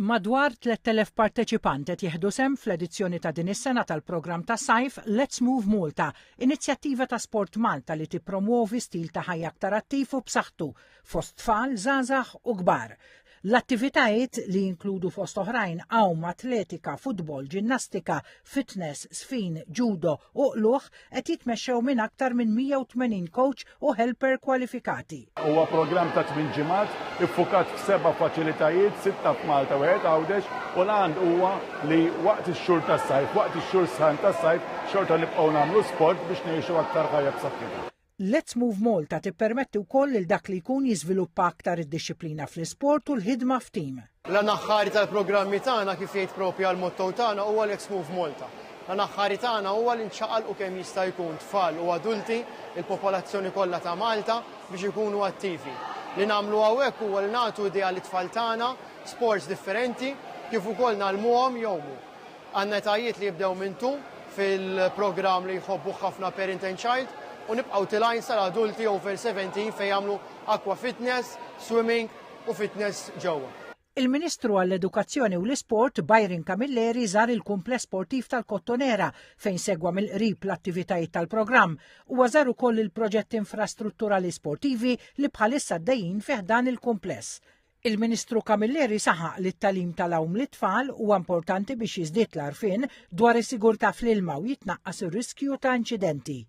Madwar 3,000 parteċipant qed jieħdu sem fl-edizzjoni ta' din is-sena tal-programm ta' sajf Let's Move Malta, inizjattiva ta' Sport Malta li tippromuovi stil ta' ħajja aktar attiv u b'saħħtu fost tfal, żgħażagħ u kbar. L-attivitajiet li jinkludu fost oħrajn hawn atletika, futbol, ġinnastika, fitness, sfin, judo u qluħ qed jitmexxew minn aktar minn 180 coach u helper kwalifikati. Huwa programm ta' 8 ġimgħat iffukat f'7 faċilitajiet, 6 f'Malta u wieħed Għawdex u l-għand huwa li waqt ix-xhur tas-sajf, waqt ix-xhur sħan tas-sajf xorta nibqgħu nagħmlu sport biex ngħixu aktar ħajja b'saħħitha. Let's Move Malta tippermetti wkoll lil dak li jkun jiżviluppa aktar id-disciplina fl-isport u l-ħidma f'tim. L-anaħħari tal-programmi tagħna kif jgħid propja l-motto tagħna huwa Let's Move Malta. L-anaħħari tagħna huwa li nċaqalqu kemm jista' jkun tfal u adulti il-popolazzjoni kollha ta' Malta biex ikunu attivi. Li nagħmlu hawnhekk huwa li nagħtu idea lit tfal tagħna sports differenti kif ukoll nagħlmuhom jowmu. Għandna etajiet li jibdew minn fil-programm li jħobbu ħafna parent and child u nibqgħu tilajn sal-adulti over 17 fejn jagħmlu aqua fitness, swimming u fitness ġewwa. Il-Ministru għall-Edukazzjoni u l-Isport Byron Camilleri żar il-kumpless sportiv tal-Kottonera fejn segwa mill-qrib l-attivitajiet tal-programm u żar ukoll il-proġett infrastrutturali sportivi li bħalissa għaddejjin fih dan il-kumpless. Il-Ministru Camilleri saħaq li t-talim tal-awm lit-tfal huwa importanti biex jiżdied l-għarfien dwar is-sigurtà fl-ilma u jitnaqqas ir-riskju ta' inċidenti.